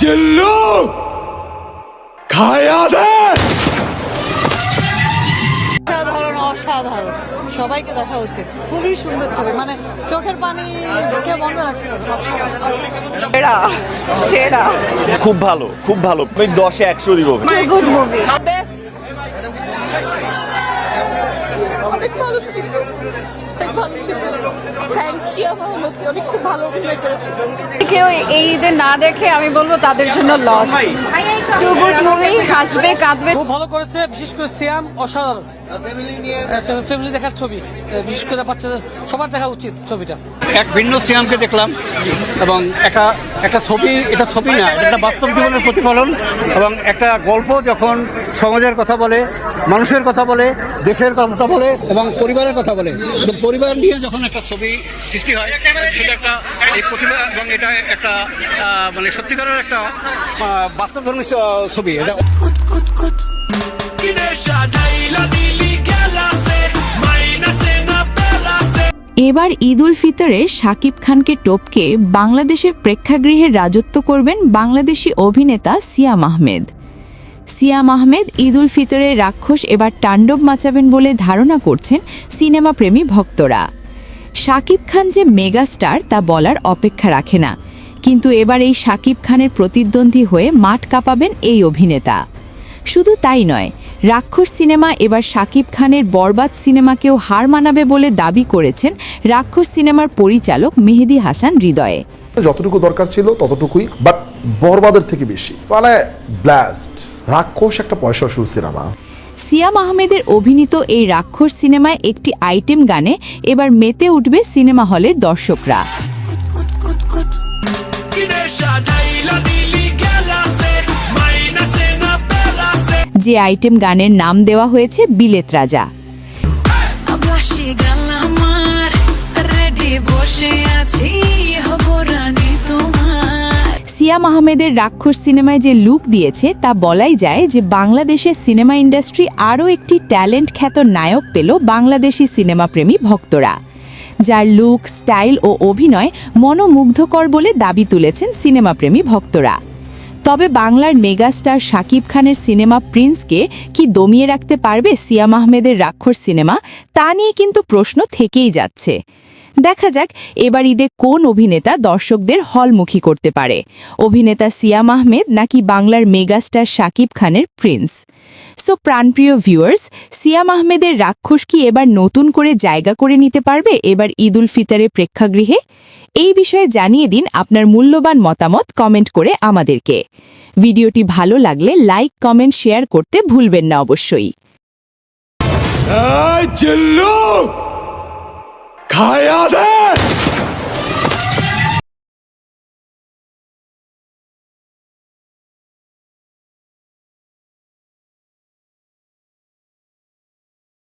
জিল্লু খায়া দে। অসাধারণ অসাধারণ, সবাইকে দেখা উচিত। খুবই সুন্দর ছবি, মানে চোখের পানি কে বন্ধ রাখতে পারে। সেরা সেরা, খুব ভালো, খুব ভালো। আমি 10-এ 100 দিব। গুড মুভি, অনেক ভালো ছিল, অনেক ভালো ছিল। থ্যাঙ্কস জিয়া মাহমুদকে, অনেক খুব ভালো অভিনয় করেছে। কেউ এই ঈদে না দেখে আমি বলবো তাদের জন্য লস। টু গুড মুভি, হাসবে কাঁদবে। খুব ভালো করেছে, বিশেষ করে সিয়াম অসাধারণ। ফ্যামিলি দেখার ছবি, বিশেষ করে বাচ্চাদের সবার দেখা উচিত ছবিটা। এক ভিন্ন সিয়ামকে দেখলাম এবং একটা ছবি, এটা ছবি না, এটা একটা বাস্তব জীবনের প্রতিফলন এবং একটা গল্প যখন সমাজের কথা বলে, মানুষের কথা বলে, দেশের কথা বলে এবং পরিবারের কথা বলে, তো পরিবার নিয়ে যখন একটা ছবি সৃষ্টি হয় সেটা একটা এই প্রতিভা এবং এটা একটা মানে সত্যিকারের একটা বাস্তবধর্মী ছবি এটা। এবার ঈদ উল ফিতরে শাকিব খানকে টপকে বাংলাদেশের প্রেক্ষাগৃহে রাজত্ব করবেন বাংলাদেশি অভিনেতা সিয়াম আহমেদ। সিয়াম আহমেদ ঈদ উল ফিতরে রাক্ষস এবার তাণ্ডব মাচাবেন বলে ধারণা করছেন সিনেমাপ্রেমী ভক্তরা। শাকিব খান যে মেগাস্টার তা বলার অপেক্ষা রাখে না, কিন্তু এবার এই শাকিব খানের প্রতিদ্বন্দ্বী হয়ে মাঠ কাঁপাবেন এই অভিনেতা। শুধু তাই নয়, রাক্ষস সিনেমা এবার শাকিব খানের বরবাদ সিনেমাকেও হার মানাবে বলে দাবি করেছেন রাক্ষস সিনেমার পরিচালক মেহেদী হাসান হৃদয়ে। যতটুকু দরকার ছিল ততটুকুই, বাট বরবাদের থেকে বেশি, মানে ব্লাস্ট। রাক্ষস একটা পয়সা শুরু সিনেমা। সিয়াম আহমেদের অভিনীত এই রাক্ষস সিনেমায় একটি আইটেম গানে এবার মেতে উঠবে সিনেমা হলের দর্শকরা। যে আইটেম গানের নাম দেওয়া হয়েছে বিলেত রাজা। সিয়াম আহমেদের রাক্ষস সিনেমায় যে লুক দিয়েছে তা বলাই যায় যে বাংলাদেশের সিনেমা ইন্ডাস্ট্রি আরও একটি ট্যালেন্ট খ্যাত নায়ক পেল বাংলাদেশি সিনেমাপ্রেমী ভক্তরা, যার লুক, স্টাইল ও অভিনয় মনোমুগ্ধকর বলে দাবি তুলেছেন সিনেমাপ্রেমী ভক্তরা। তবে বাংলার মেগাস্টার শাকিব খানের সিনেমা প্রিন্সকে কি দমিয়ে রাখতে পারবে সিয়াম আহমেদের রাক্ষস সিনেমা, তা নিয়ে কিন্তু প্রশ্ন থেকেই যাচ্ছে। দেখা যাক এবার ঈদে কোন অভিনেতা দর্শকদের হলমুখী করতে পারে, অভিনেতা সিয়াম আহমেদ নাকি বাংলার মেগাস্টার শাকিব খানের প্রিন্স। সো প্রাণপ্রিয় ভিউয়ার্স, সিয়াম আহমেদের রাক্ষস কি এবার নতুন করে জায়গা করে নিতে পারবে এবার ঈদ উল ফিতরে প্রেক্ষাগৃহে? এই বিষয়ে জানিয়ে দিন আপনার মূল্যবান মতামত কমেন্ট করে আমাদেরকে। ভিডিওটি ভালো লাগলে লাইক, কমেন্ট, শেয়ার করতে ভুলবেন না অবশ্যই। জিল্লু খায়া দে।